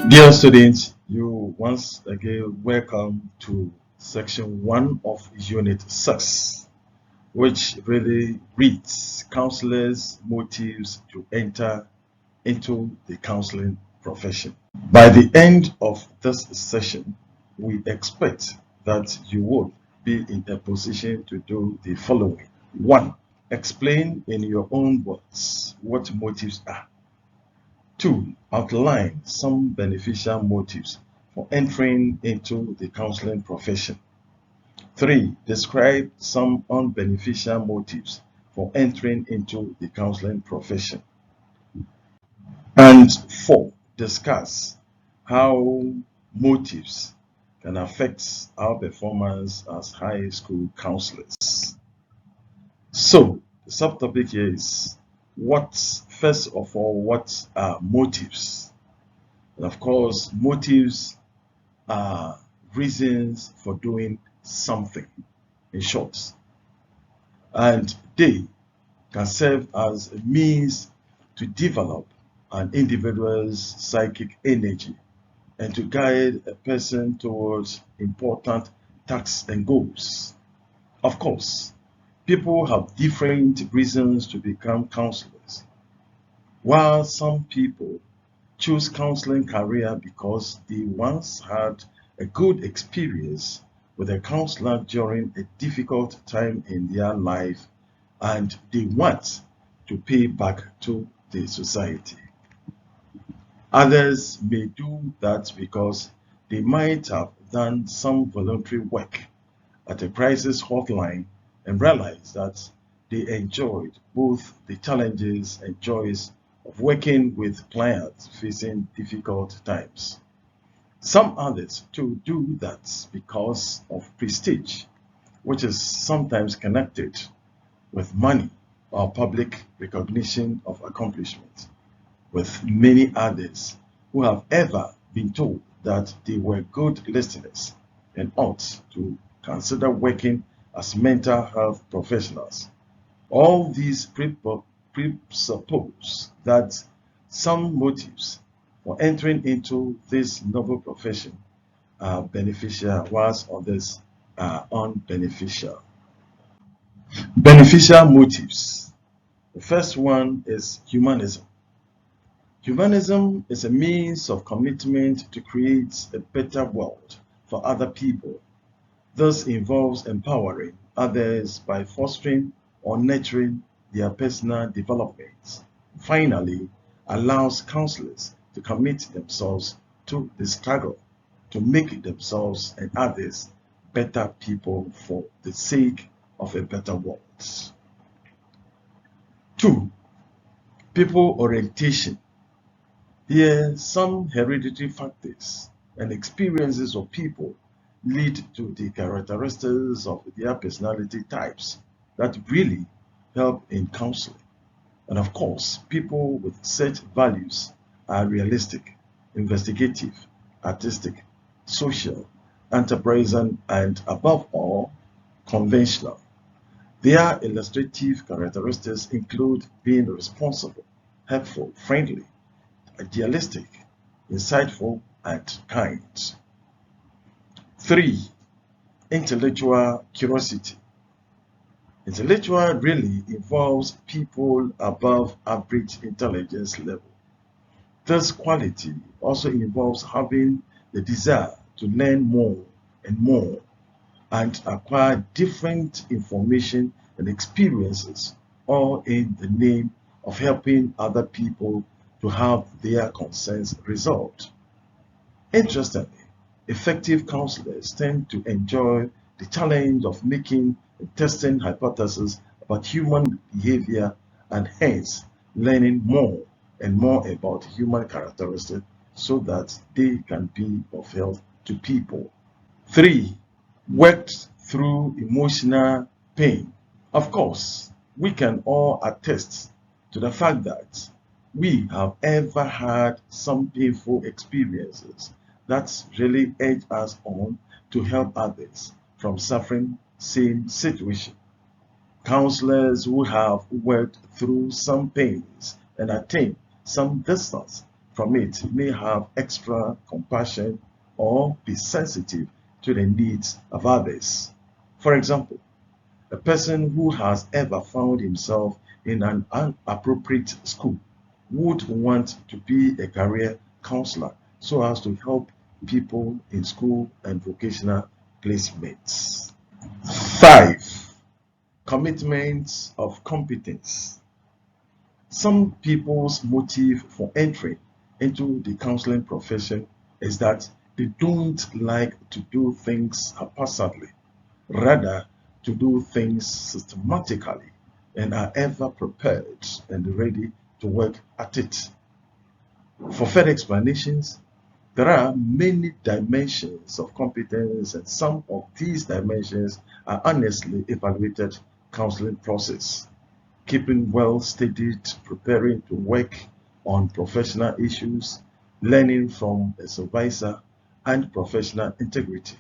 Dear students, you once again welcome to section 1 of Unit 6, which really reads Counselors' Motives to Enter into the Counseling Profession. By the end of this session, we expect that you will be in a position to do the following. 1. Explain in your own words what motives are. 2. Outline some beneficial motives for entering into the counseling profession. 3. Describe some unbeneficial motives for entering into the counseling profession. And 4. Discuss how motives can affect our performance as high school counselors. So, the subtopic here is first of all, what are motives? And of course, motives are reasons for doing something, in short. And they can serve as a means to develop an individual's psychic energy and to guide a person towards important tasks and goals. Of course, people have different reasons to become counselors. While some people choose counseling career because they once had a good experience with a counselor during a difficult time in their life and they want to pay back to the society. Others may do that because they might have done some voluntary work at a crisis hotline and realized that they enjoyed both the challenges and joys of working with clients facing difficult times. Some others too do that because of prestige, which is sometimes connected with money or public recognition of accomplishment, with many others who have ever been told that they were good listeners and ought to consider working as mental health professionals. All these presuppose that some motives for entering into this noble profession are beneficial, whilst others are unbeneficial. Beneficial motives. The first one is humanism. Humanism is a means of commitment to create a better world for other people. This involves empowering others by fostering or nurturing their personal development. Finally, allows counselors to commit themselves to the struggle to make themselves and others better people for the sake of a better world. 2. People orientation. Here, some hereditary factors and experiences of people lead to the characteristics of their personality types that really help in counseling. And of course, people with such values are realistic, investigative, artistic, social, enterprising, and above all, conventional. Their illustrative characteristics include being responsible, helpful, friendly, idealistic, insightful, and kind. 3. Intellectual curiosity. Intellectual really involves people above average intelligence level. This quality also involves having the desire to learn more and more and acquire different information and experiences, all in the name of helping other people to have their concerns resolved. Interestingly, effective counselors tend to enjoy the challenge of making and testing hypotheses about human behavior and hence learning more and more about human characteristics so that they can be of help to people. 3. Worked through emotional pain. Of course, we can all attest to the fact that we have ever had some painful experiences that really urge us on to help others from suffering same situation. Counselors who have worked through some pains and attained some distance from it may have extra compassion or be sensitive to the needs of others. For example, a person who has ever found himself in an inappropriate school would want to be a career counselor so as to help people in school and vocational placements. 5. Commitment of competence. Some people's motive for entering into the counseling profession is that they don't like to do things haphazardly, rather to do things systematically, and are ever prepared and ready to work at it. For further explanations, there are many dimensions of competence, and some of these dimensions are honestly evaluated counseling process. Keeping well studied, preparing to work on professional issues, learning from a supervisor, and professional integrity.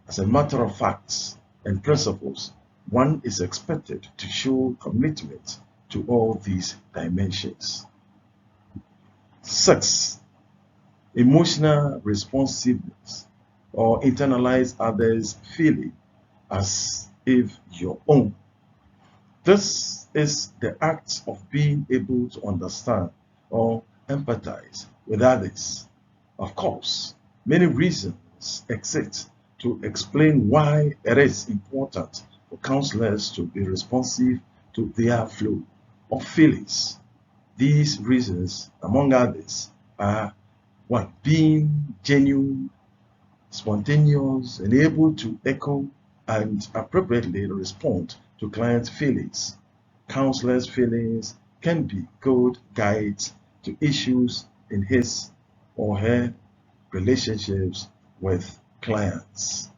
As a matter of facts and principles, one is expected to show commitment to all these dimensions. 6. Emotional responsiveness, or internalize others' feeling as if your own. This is the act of being able to understand or empathize with others. Of course, many reasons exist to explain why it is important for counselors to be responsive to their flow of feelings. These reasons, among others, are 1. Being genuine, spontaneous, and able to echo and appropriately respond to clients' feelings. Counselors' feelings can be good guides to issues in his or her relationships with clients.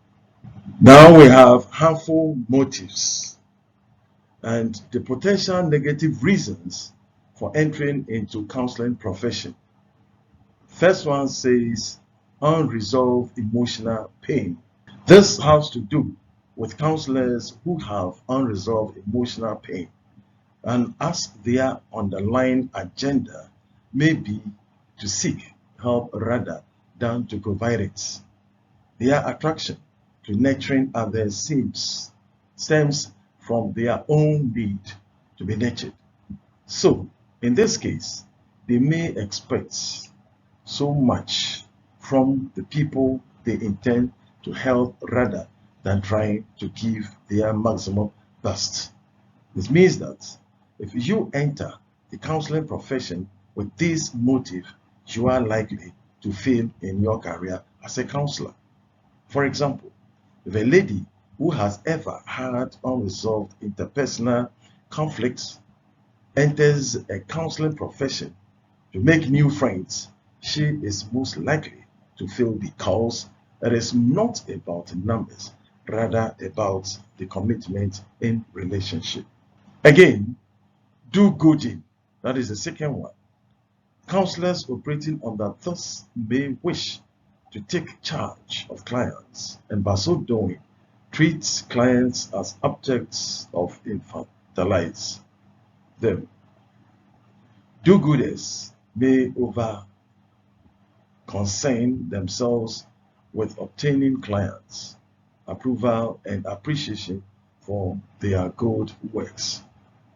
Now we have harmful motives and the potential negative reasons for entering into counseling profession. First one says unresolved emotional pain. This has to do with counselors who have unresolved emotional pain and as their underlying agenda may be to seek help rather than to provide it. Their attraction to nurturing others stems from their own need to be nurtured. So, in this case, they may expect so much from the people they intend to help rather than trying to give their maximum best. This means that if you enter the counseling profession with this motive, you are likely to fail in your career as a counselor. For example, if a lady who has ever had unresolved interpersonal conflicts enters a counseling profession to make new friends, she is most likely to fail because it is not about numbers, rather about the commitment in relationship. Again, do-gooding, that is the second one. Counselors operating under this may wish to take charge of clients and by so doing treat clients as objects of infantilize them. Do-gooders may over concern themselves with obtaining clients' approval and appreciation for their good works.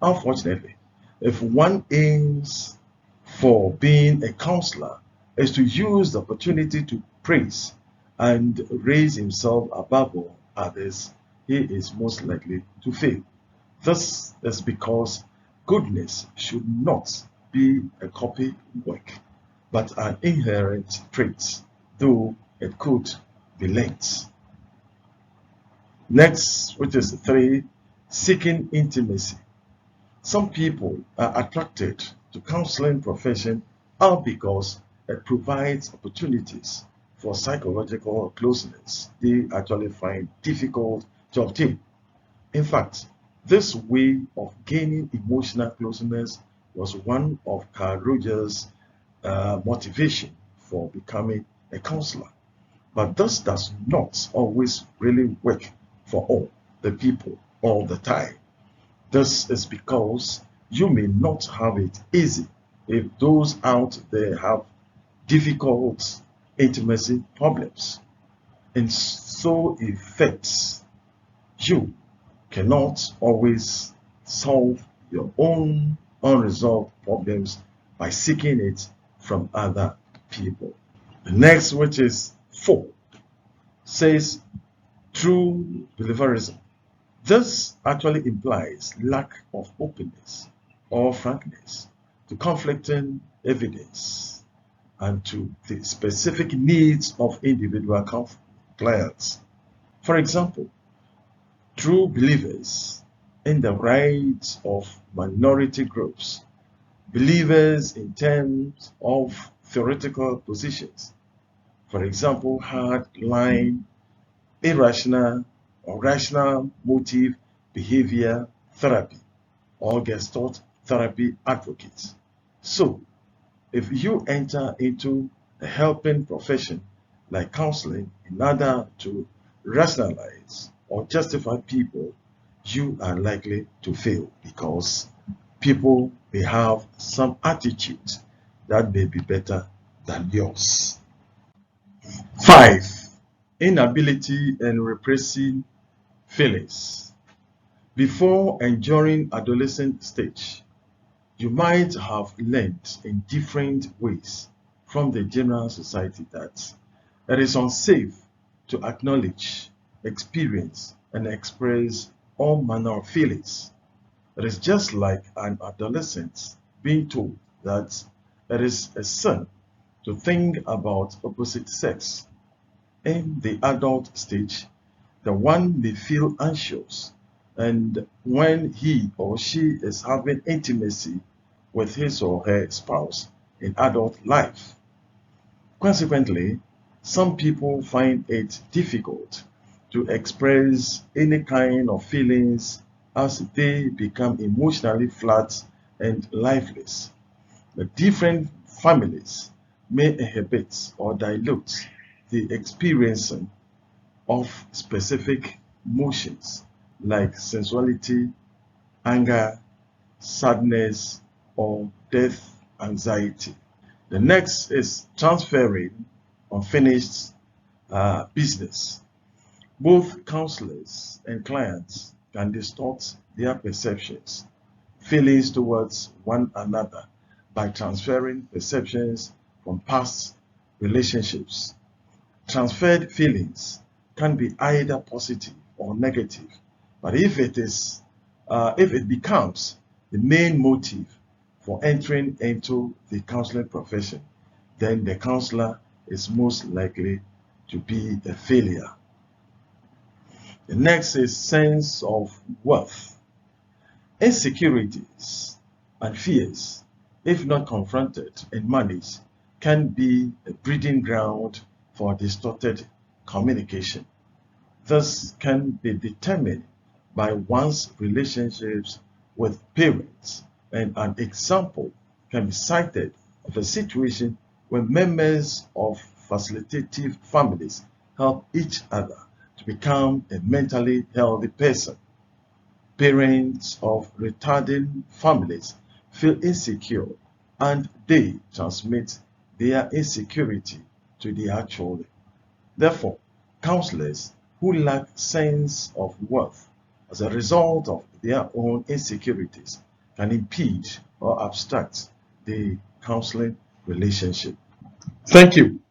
Unfortunately, if one aims for being a counselor is to use the opportunity to praise and raise himself above all others, he is most likely to fail. This is because goodness should not be a copy work, but an inherent trait, though it could be learnt. Next, which is 3, seeking intimacy. Some people are attracted to counseling profession all because it provides opportunities for psychological closeness they actually find difficult to obtain. In fact, this way of gaining emotional closeness was one of Carl Rogers' motivation for becoming a counselor. But this does not always really work for all the people all the time. This is because you may not have it easy if those out there have difficult intimacy problems, and so affects you cannot always solve your own unresolved problems by seeking it from other people. The next, which is 4, says true believerism. This actually implies lack of openness or frankness to conflicting evidence and to the specific needs of individual clients. For example, true believers in the rights of minority groups, believers in terms of theoretical positions, for example, hardline, irrational, or rational motive behavior therapy, or Gestalt therapy advocates. So, if you enter into a helping profession like counseling in order to rationalize or justify people, you are likely to fail because people may have some attitude that may be better than yours. 5. Inability in repressing feelings. Before and during adolescent stage, you might have learned in different ways from the general society that it is unsafe to acknowledge, experience, and express all manner of feelings. It is just like an adolescent being told that it is a sin to think about opposite sex. In the adult stage, the one may feel anxious, and when he or she is having intimacy with his or her spouse in adult life. Consequently, some people find it difficult to express any kind of feelings as they become emotionally flat and lifeless. The different families may inhibit or dilute the experiencing of specific emotions like sensuality, anger, sadness, or death anxiety. The next is transferring unfinished business. Both counselors and clients can distort their perceptions, feelings towards one another by transferring perceptions from past relationships. Transferred feelings can be either positive or negative, but if it becomes the main motive for entering into the counseling profession, then the counselor is most likely to be a failure. The next is sense of worth. Insecurities and fears, if not confronted and managed, can be a breeding ground for distorted communication. This can be determined by one's relationships with parents, and an example can be cited of a situation where members of facilitative families help each other to become a mentally healthy person. Parents of retarding families feel insecure and they transmit their insecurity to their children. Therefore, counselors who lack sense of worth as a result of their own insecurities can impede or obstruct the counseling relationship. Thank you.